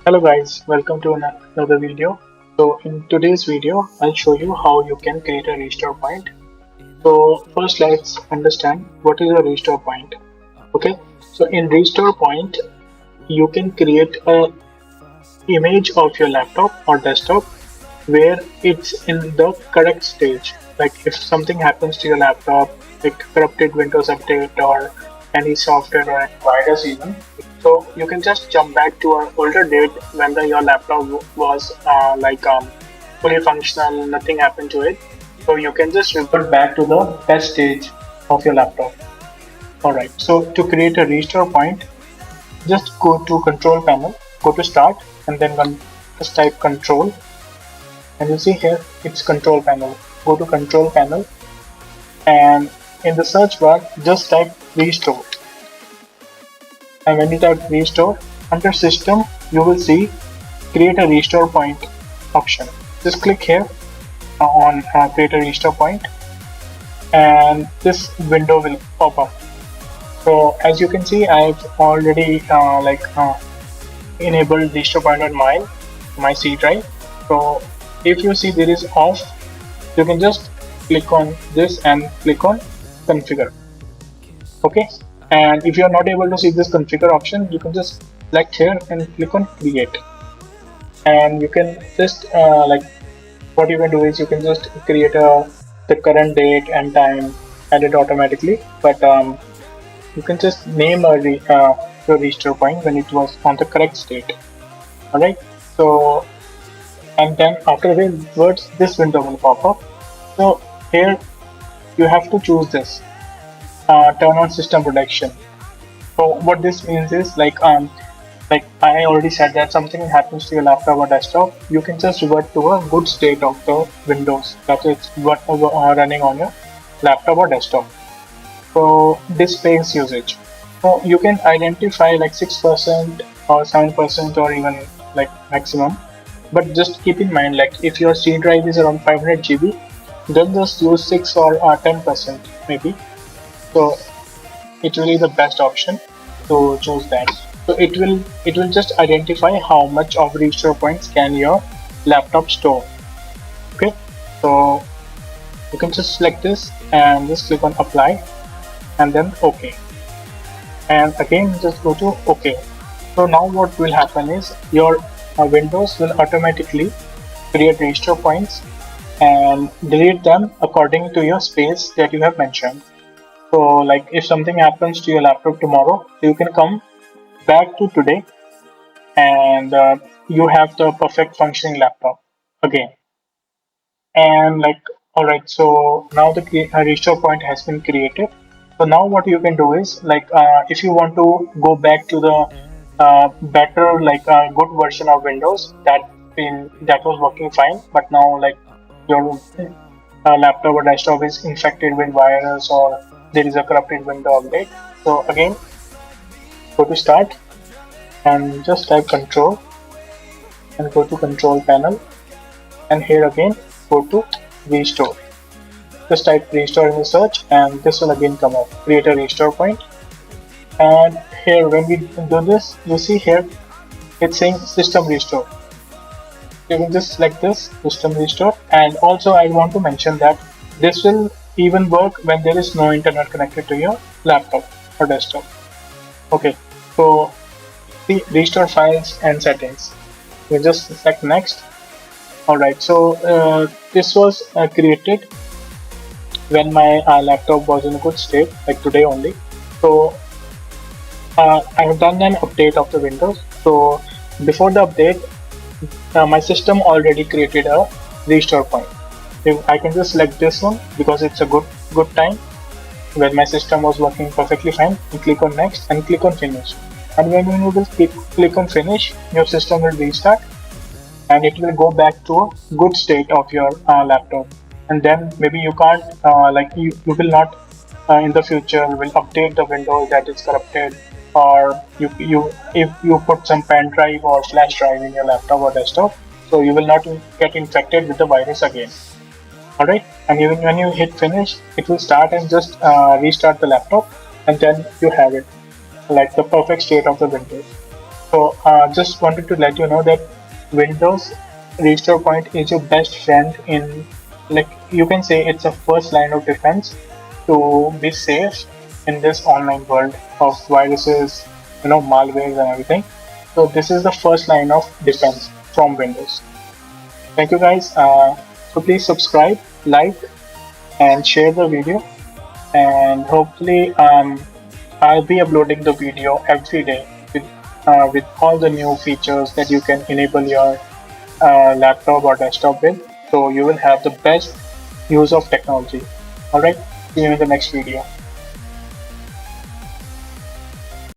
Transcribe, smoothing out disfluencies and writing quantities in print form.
Hello guys, welcome to another video. So in today's video, I'll show you how you can create a restore point. So first let's understand what is a restore point. Okay, so in restore point, you can create a image of your laptop or desktop where it's in the correct stage. Like if something happens to your laptop, like corrupted Windows update or any software or any virus even, so you can just jump back to an older date when your laptop was fully functional, nothing happened to it. So you can just revert back to the best stage of your laptop. Alright, so to create a restore point, just go to control panel, go to start, and then just type control, and you see here it's control panel. Go to control panel, and in the search bar just type restore, and when you type restore, under system you will see create a restore point option. Just click here on create a restore point, and this window will pop up. So as you can see, I've already enabled restore point on my C drive. So if you see there is off, you can just click on this and click on configure. Okay, and if you are not able to see this configure option, you can just select here and click on create, and you can just what you can do is you can just create the current date and time, add it automatically, but you can just name your restore point when it was on the correct state. Alright, so and then afterwards this window will pop up. So here you have to choose this turn on system protection. So what this means is like I already said that something happens to your laptop or desktop, you can just revert to a good state of the Windows that is what running on your laptop or desktop. So displays usage. So you can identify like 6% or 7% or even like maximum. But just keep in mind, like if your C drive is around 500 GB, then just use 6 or 10% maybe. So it will be the best option to choose that. So it will just identify how much of restore points can your laptop store. Okay, so you can just select this and just click on apply, and then OK, and again just go to OK. So now what will happen is your Windows will automatically create restore points and delete them according to your space that you have mentioned. So like if something happens to your laptop tomorrow, you can come back to today, and you have the perfect functioning laptop again. And like alright, so now the restore point has been created. So now what you can do is like if you want to go back to the better good version of Windows that was working fine, but now like your laptop or desktop is infected with virus or there is a corrupted window update. So again, go to start and just type control and go to control panel, and here again go to restore. Just type restore in the search and this will again come up, create a restore point. And here when we do this, you see here it's saying system restore. You can just select this system restore, and also I want to mention that this will even work when there is no internet connected to your laptop or desktop. Okay, so the restore files and settings, you just select next. Alright, so this was created when my laptop was in a good state, like today only. So I have done an update of the Windows. So before the update, my system already created a restore point. If I can just select this one because it's a good time when my system was working perfectly fine, and click on next and click on finish. And when you will click on finish, your system will restart and it will go back to a good state of your laptop. And then maybe you can't you will not in the future will update the Windows that is corrupted, or you if you put some pen drive or flash drive in your laptop or desktop, so you will not get infected with the virus again. Alright, and even when you hit finish, it will start and just restart the laptop, and then you have it like the perfect state of the Windows. So just wanted to let you know that Windows Restore Point is your best friend in, like you can say, it's a first line of defense to be safe in this online world of viruses, malwares and everything. So this is the first line of defense from Windows. Thank you guys. So please subscribe, like, and share the video. And hopefully, I'll be uploading the video every day with all the new features that you can enable your laptop or desktop with. So you will have the best use of technology. All right. See you in the next video.